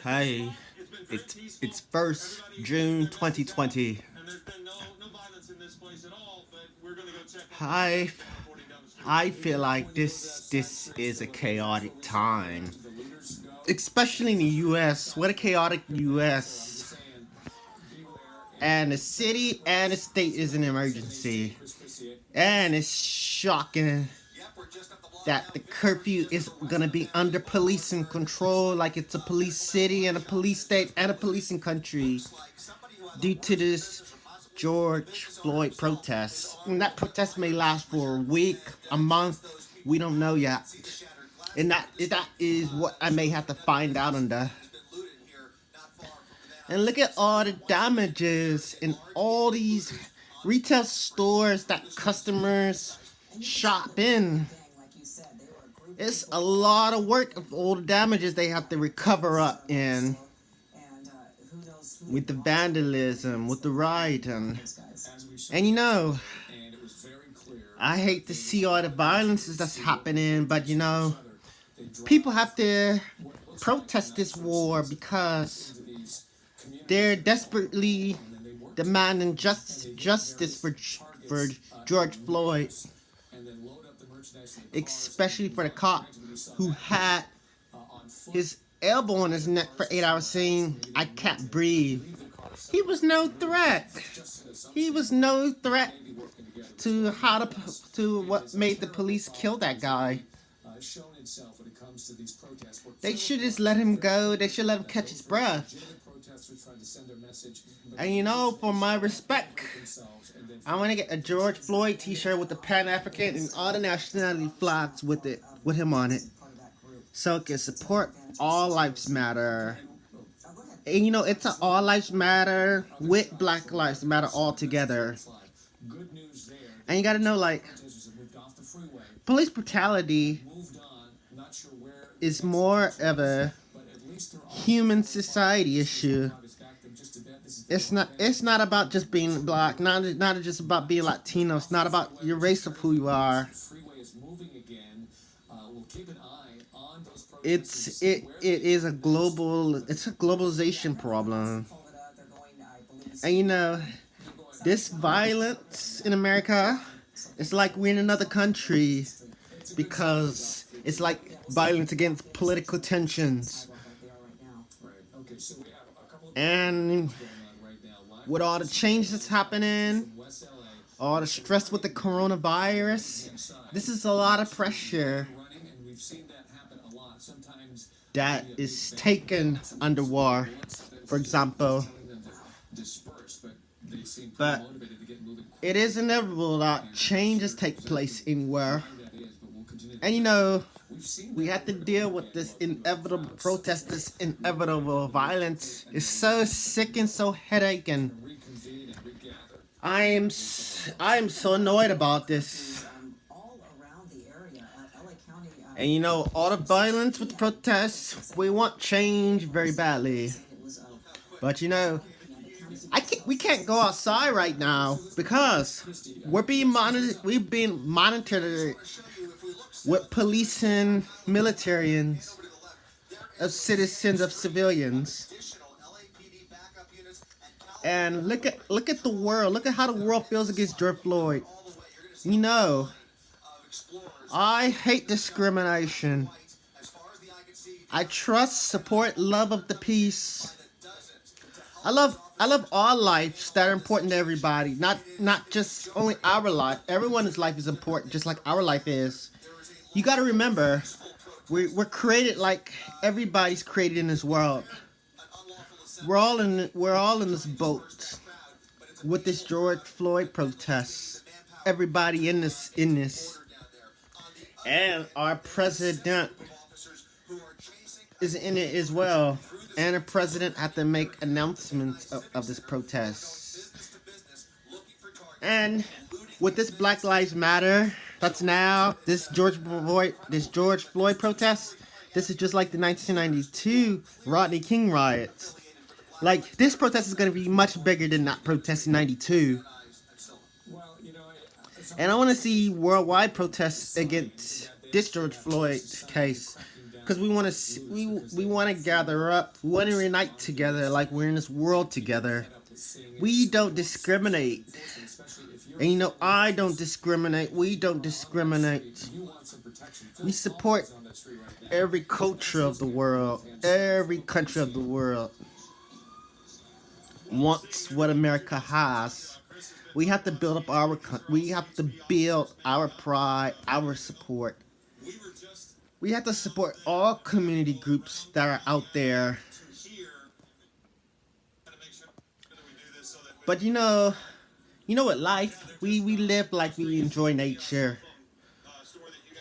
Hi, it's first June 2020. Hi, I feel like this is a chaotic time, especially in the U.S. What a chaotic U.S. And the city and the state is an emergency, and it's shocking that the curfew is gonna be under policing control, like it's a police city and a police state and a policing country, due to this George Floyd protest. And that protest may last for a week, a month, we don't know yet. And that is what I may have to find out on the. And look at all the damages in all these retail stores that customers shop in. It's a lot of work of all the damages they have to recover up in, with the vandalism, with the rioting. And I hate to see all the violence that's happening, but people have to protest this war because they're desperately demanding justice for George Floyd, especially for the cop who had his elbow on his neck for 8 hours saying, "I can't breathe." He was no threat. He was no threat to what made the police kill that guy. They should just let him go. They should let him catch his breath. And for my respect, I want to get a George Floyd t-shirt with the Pan-African and all the nationality flags with him on it, so it can support All Lives Matter. And it's an All Lives Matter with Black Lives Matter all together. And you gotta know, police brutality is more of a human society issue. It's not about just being black, not just about being Latino. It's not about your race of who you are. It is a globalization problem. And this violence in America, it's like we're in another country, because it's like violence against political tensions. And with all the changes that's happening, all the stress with the coronavirus, this is a lot of pressure that is taken under war, for example. But it is inevitable that changes take place anywhere. And we have to deal with this inevitable protest, this inevitable violence. It's so sick and so headaching. I am so annoyed about this. And all the violence with the protests, we want change very badly. But we can't go outside right now because we're being monitored. We've been monitored with policing militarians of citizens, of civilians. And look at the world. Look at how the world feels against George Floyd. I hate discrimination. I trust, support, love of the peace. I love all lives that are important to everybody. Not just only our life. Everyone's life is important, just like our life is. You got to remember, we're created like everybody's created in this world. We're all in this boat with this George Floyd protest. Everybody in this, and our president is in it as well. And the president had to make announcements of this protest. And with this Black Lives Matter, that's now this George Floyd protest. This is just like the 1992 Rodney King riots. Like, this protest is going to be much bigger than that protest in '92. And I want to see worldwide protests against this George Floyd case. because we want to gather up, we want to unite together like we're in this world together. We don't discriminate. And you know, I don't discriminate. We don't discriminate. We support every culture of the world, every country of the world wants what America has. We have to build up we have to build our pride, our support. We have to support all community groups that are out there. But you know what, life, we live like we enjoy nature.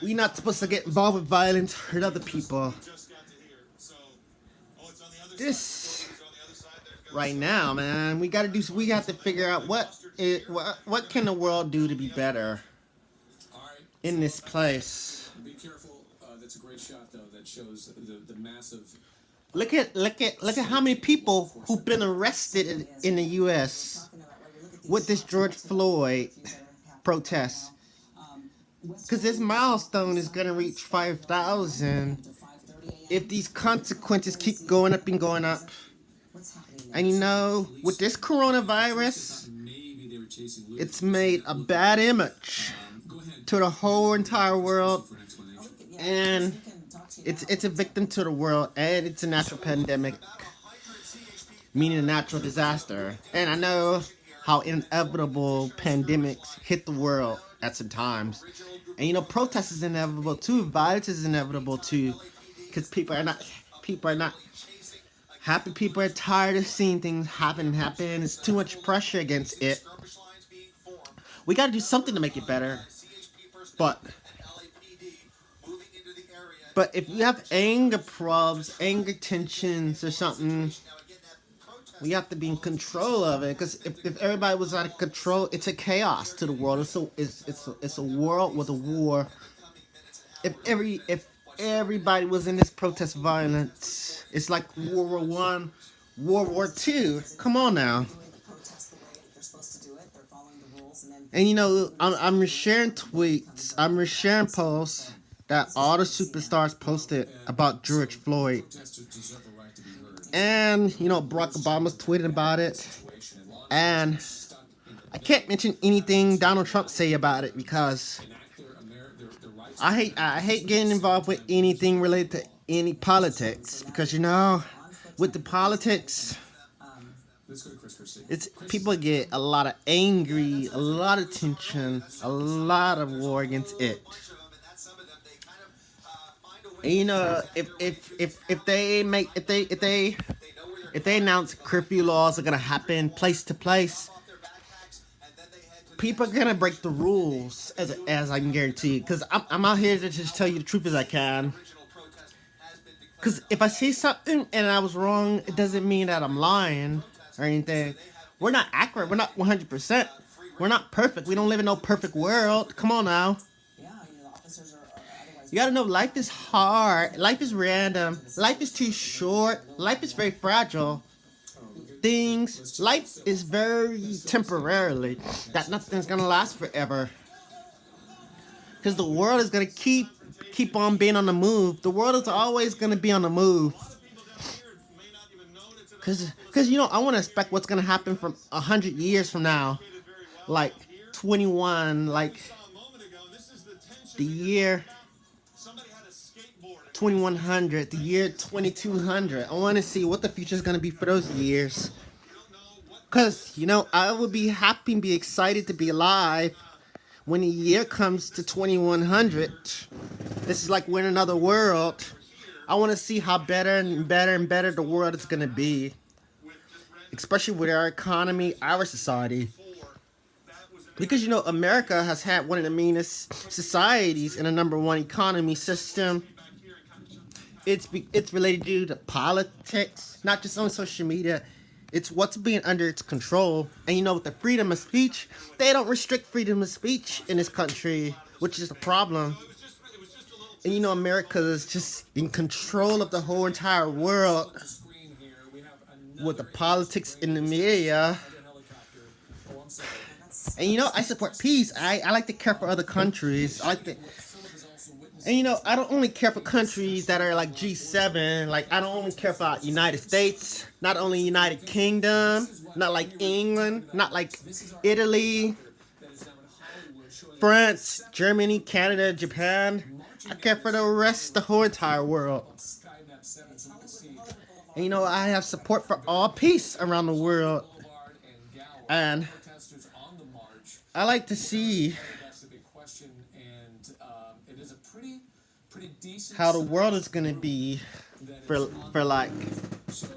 We're not supposed to get involved with violence, hurt other people. This right now, man, we have to figure out what can the world do to be better in this place. Be careful. That's a great shot, though. That shows the massive. Look at how many people who've been arrested in the U.S. with this George Floyd protest. Because this milestone is going to reach 5,000 if these consequences keep going up and going up. And you know, with this coronavirus, it's made a bad image to the whole entire world. And it's a victim to the world, and it's a natural pandemic, meaning a natural disaster. And I know how inevitable pandemics hit the world at some times. And you know, protest is inevitable too. Violence is inevitable too, because people are not happy. People are tired of seeing things happen. It's too much pressure against it. We got to do something to make it better. But if you have anger problems, anger tensions or something, we have to be in control of it. Because if everybody was out of control, it's a chaos to the world. It's a world with a war. If everybody was in this protest violence, it's like World War One, World War Two. Come on now. And you know, I'm sharing tweets, I'm sharing posts that all the superstars posted about George Floyd. And, you know, Barack Obama's tweeting about it. And I can't mention anything Donald Trump say about it because I hate getting involved with anything related to any politics. Because, you know, with the politics, it's people get a lot of angry, a lot of tension, a lot of war against it. And you know, if they announce curfew laws are gonna happen place to place, people are gonna break the rules, as I can guarantee. Because I'm out here to just tell you the truth as I can. Because if I say something and I was wrong, it doesn't mean that I'm lying or anything. We're not accurate. We're not 100%. We're not perfect. We don't live in no perfect world. Come on now. You gotta know life is hard. Life is random. Life is too short. Life is very fragile. Life is very temporarily. That nothing's gonna last forever. Because the world is gonna keep on being on the move. The world is always gonna be on the move. Because you know, I want to expect what's gonna happen from 100 years from now, like 21, like the year 2100, the year 2200. I want to see what the future is gonna be for those years. Because you know, I would be happy and be excited to be alive when the year comes to 2100. This is like we're in another world. I want to see how better and better and better the world is going to be. Especially with our economy, our society. Because, you know, America has had one of the meanest societies in a number one economy system. It's related due to politics, not just on social media. It's what's being under its control. And, you know, with the freedom of speech, they don't restrict freedom of speech in this country, which is a problem. And you know, America is just in control of the whole entire world with the politics in the media. And you know, I support peace. I like to care for other countries. And you know, I don't only care for countries that are like G7. Like I don't only care about United States, not only United Kingdom, not like England, not like Italy, France, Germany, Canada, Japan. I care for the rest, the whole entire world. And you know, I have support for all peace around the world. And I like to see how the world is gonna be for like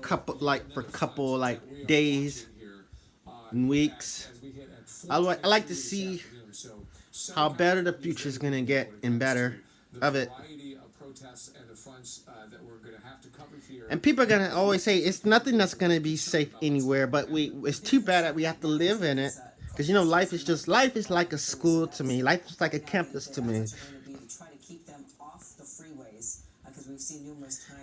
couple like days and weeks. I like to see how better the future is gonna get and better of it. And people are gonna always say it's nothing that's gonna be safe anywhere, but it's too bad that we have to live in it. Because you know, life is like a school to me. Life is like a campus to me.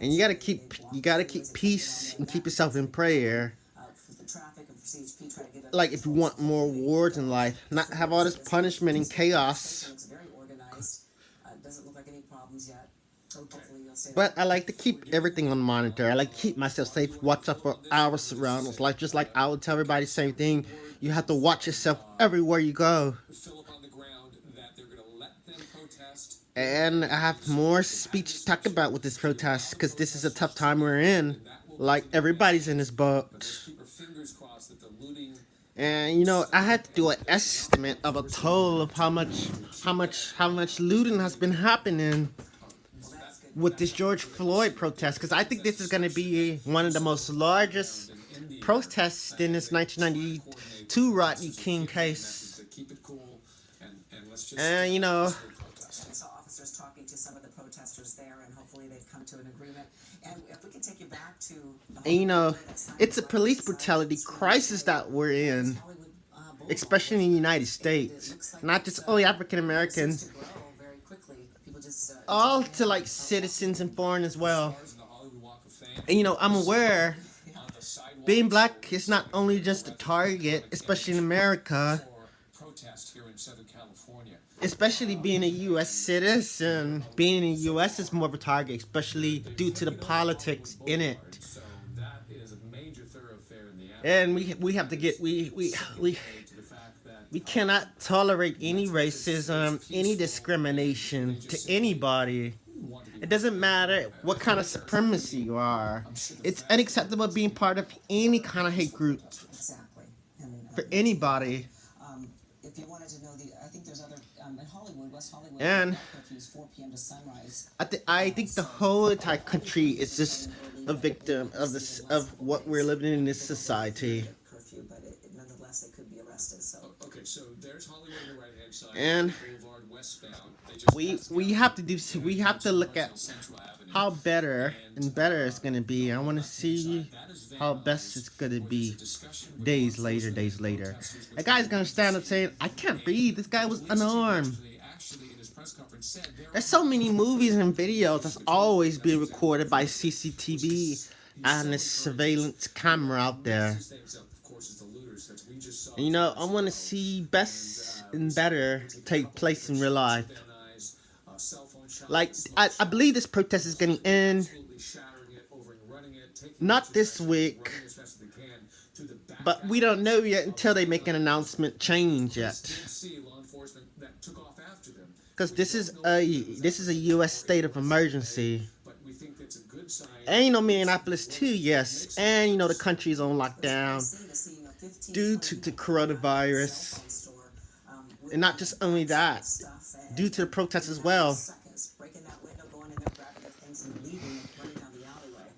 And you gotta keep peace and keep yourself in prayer. Like if you want more wars in life, not have all this punishment and chaos. But I like to keep everything on monitor. I like to keep myself safe, watch out for our surroundings. Like just like I would tell everybody the same thing. You have to watch yourself everywhere you go. And I have more speech to talk about with this protest because this is a tough time we're in. Like everybody's in this boat. And you know, I had to do an estimate of a total of how much looting has been happening with this George Floyd protest, because I think this is going to be one of the most largest protests in this 1992 Rodney King case. And you know, and you know, it's a police brutality crisis that we're in, especially in the United States. Not just only African Americans, all to like citizens and foreign as well. And you know, I'm aware being black is not only just a target, especially in America. Especially being a U.S. citizen, being in the U.S. is more of a target, especially due to the politics in it. And we have to get we cannot tolerate any racism, any discrimination to anybody. It doesn't matter what kind of supremacy you are. It's unacceptable being part of any kind of hate group for anybody. And I think the whole entire country is just a victim of this, of what we're living in this society. And we have to look at how better and better it's gonna be. I want to see how best it's gonna be days later. A guy's gonna stand up saying, "I can't breathe. This guy was unarmed." There's so many movies and videos that's always being recorded by CCTV and the surveillance camera out there. And you know, I want to see best and better take place in real life. Like, I believe this protest is going to end not this week, but we don't know yet until they make an announcement change yet. Because this is a U.S. state of emergency. And you know, Minneapolis too, yes. And you know, the country is on lockdown due to the coronavirus. And not just only that, due to the protests as well.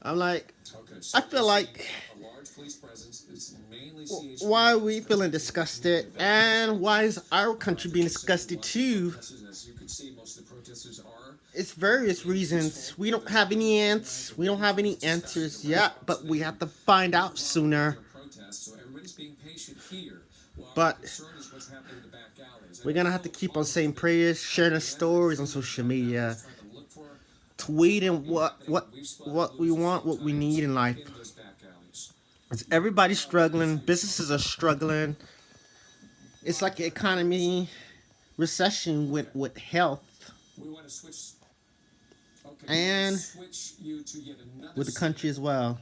I feel like, why are we feeling disgusted? And why is our country being disgusted too? It's various reasons. We don't have any answers yet, but we have to find out sooner. But we're gonna have to keep on saying prayers, sharing our stories on social media, tweeting what we want, what we need in life. It's everybody's struggling, businesses are struggling. It's like an economy recession with health. and with the country as well.